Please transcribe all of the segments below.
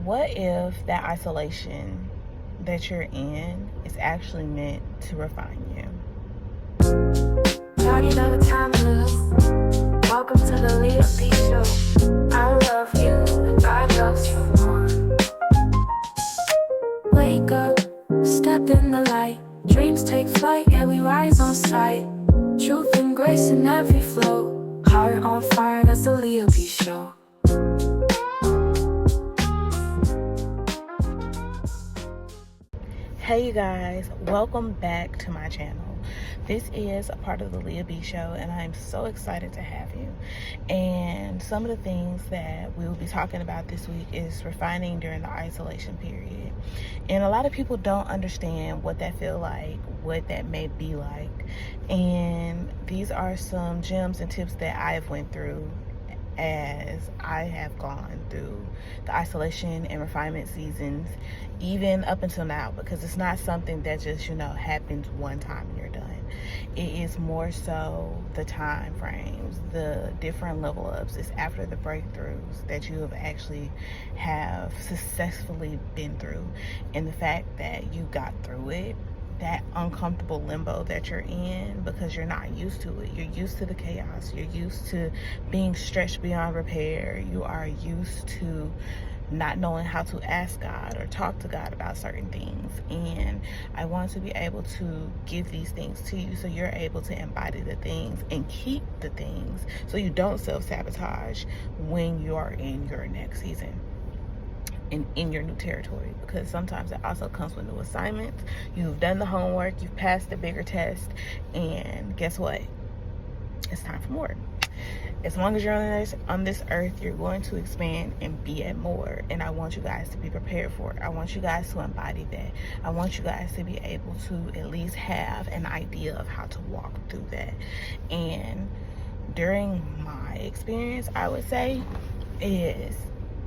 what if that isolation that you're in is actually meant to refine you? Y'all, you know the time it is. Welcome to the Leah B Show. I love you, and God loves you more. Wake up, step in the light. Dreams take flight, and we rise on sight. Truth and grace in every flow. Heart on fire, that's the Leah B Show. Hey you guys, welcome back to my channel. This is a part of the Leah B Show, and I'm so excited to have you. And some of the things that we will be talking about this week is refining during the isolation period. And a lot of people don't understand what that feel like, what that may be like. And these are some gems and tips that I've went through as I have gone through the isolation and refinement seasons, even up until now, because it's not something that just, happens one time and you're done. It is more so the time frames, the different level ups. It's after the breakthroughs that you have successfully been through, and the fact that you got through it, that uncomfortable limbo that you're in, because you're not used to it. You're used to the chaos. You're used to being stretched beyond repair. You are used to not knowing how to ask God or talk to God about certain things. And I want to be able to give these things to you so you're able to embody the things and keep the things so you don't self-sabotage when you are in your next season and in your new territory, because sometimes it also comes with new assignments. You've done the homework, you've passed the bigger test, and guess what? It's time for more. As long as you're on this earth, you're going to expand and be at more, and I want you guys to be prepared for it. I want you guys to embody that. I want you guys to be able to at least have an idea of how to walk through that. And during my experience, I would say it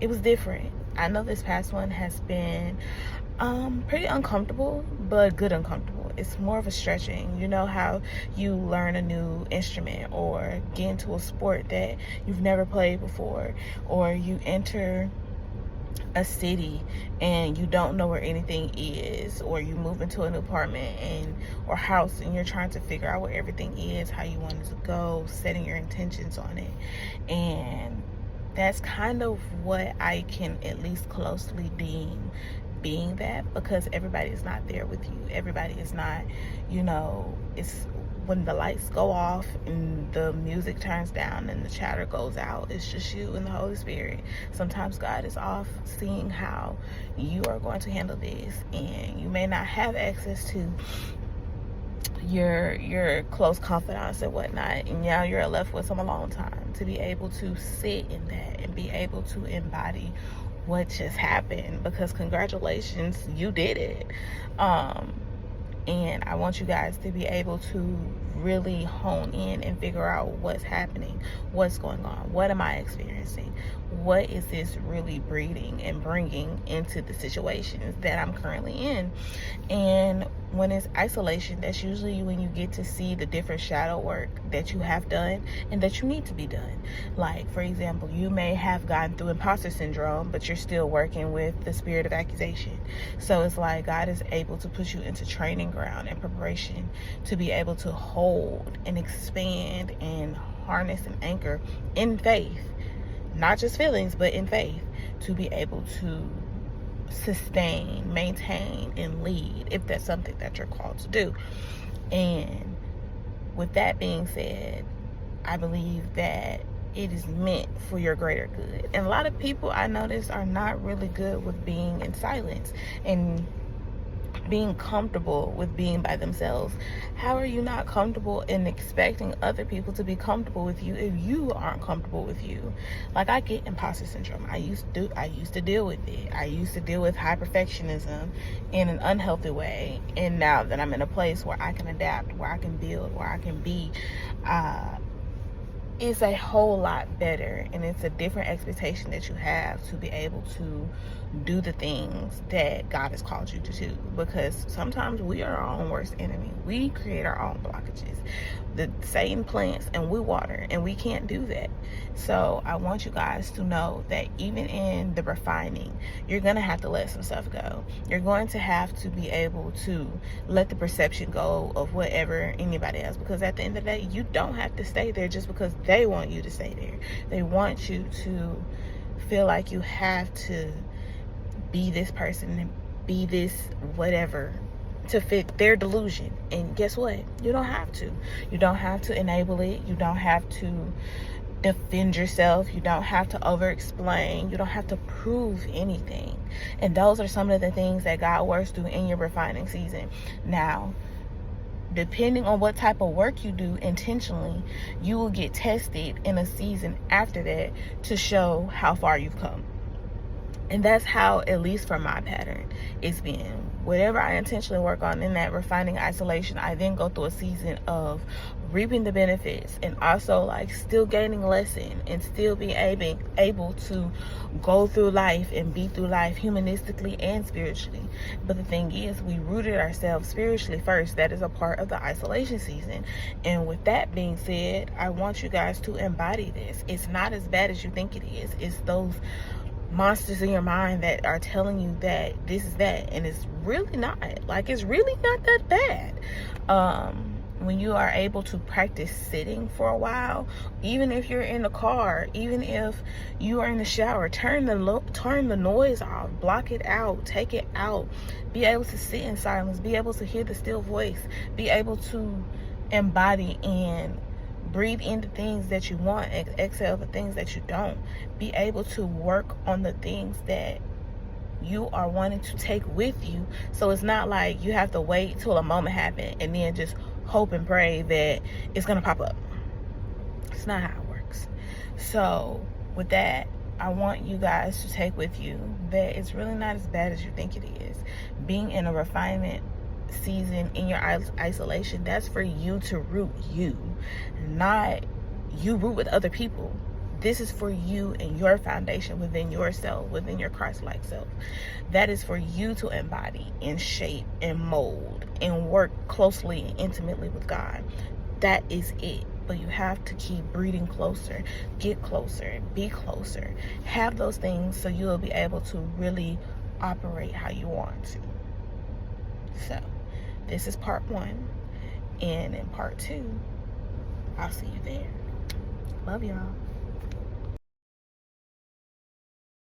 was different. I know this past one has been pretty uncomfortable, but good uncomfortable. It's more of a stretching. You know how you learn a new instrument or get into a sport that you've never played before, or you enter a city and you don't know where anything is, or you move into a new apartment or house and you're trying to figure out where everything is, how you want it to go, setting your intentions on it. And that's kind of what I can at least closely deem being that, because everybody is not there with you. Everybody is not, it's when the lights go off and the music turns down and the chatter goes out, it's just you and the Holy Spirit. Sometimes God is off seeing how you are going to handle this, and you may not have access to your close confidants and whatnot, and now you're left with some alone time to be able to sit in that and be able to embody what just happened, because congratulations, you did it. And I want you guys to be able to really hone in and figure out what's happening, what's going on, what am I experiencing, what is this really breeding and bringing into the situations that I'm currently in. And when it's isolation, that's usually when you get to see the different shadow work that you have done and that you need to be done. Like, for example, you may have gotten through imposter syndrome, but you're still working with the spirit of accusation. So it's like God is able to put you into training ground and preparation to be able to hold and expand and harness and anchor in faith, not just feelings, but in faith, to be able to sustain, maintain, and lead if that's something that you're called to do. And with that being said, I believe that it is meant for your greater good. And a lot of people I notice are not really good with being in silence and being comfortable with being by themselves. How are you not comfortable in expecting other people to be comfortable with you if you aren't comfortable with you? Like, I get imposter syndrome. I used to deal with it. I used to deal with high perfectionism in an unhealthy way. And now that I'm in a place where I can adapt, where I can build, where I can be it's a whole lot better, and it's a different expectation that you have to be able to do the things that God has called you to do, because sometimes we are our own worst enemy. We create our own blockages. The Satan plants and we water, and we can't do that. So I want you guys to know that even in the refining, you're going to have to let some stuff go. You're going to have to be able to let the perception go of whatever anybody else, because at the end of the day, you don't have to stay there just because they want you to stay there. They want you to feel like you have to be this person and be this whatever to fit their delusion. And guess what? You don't have to. You don't have to enable it. You don't have to defend yourself. You don't have to over explain. You don't have to prove anything. And those are some of the things that God works through in your refining season. Now, depending on what type of work you do intentionally, you will get tested in a season after that to show how far you've come. And that's how, at least for my pattern, it's been. Whatever I intentionally work on in that refining isolation, I then go through a season of reaping the benefits, and also like still gaining lesson, and still being able to go through life and be through life humanistically and spiritually. But the thing is, we rooted ourselves spiritually first. That is a part of the isolation season. And with that being said, I want you guys to embody this. It's not as bad as you think it is. It's those monsters in your mind that are telling you that this is that, and it's really not. Like, it's really not that bad. When you are able to practice sitting for a while, even if you're in the car, even if you are in the shower, turn the noise off, block it out, take it out, be able to sit in silence, be able to hear the still voice, be able to embody and breathe in the things that you want, exhale the things that you don't. Be able to work on the things that you are wanting to take with you. So it's not like you have to wait till a moment happens and then just hope and pray that it's gonna pop up. It's not how it works. So with that, I want you guys to take with you that it's really not as bad as you think it is. Being in a refinement season in your isolation, that's for you to root you, not you root with other people. This is for you and your foundation within yourself, within your Christ-like self. That is for you to embody and shape and mold and work closely and intimately with God. That is it. But you have to keep breathing closer, get closer, be closer, have those things so you'll be able to really operate how you want to. So this is part 1, and in part 2, I'll see you there. Love y'all.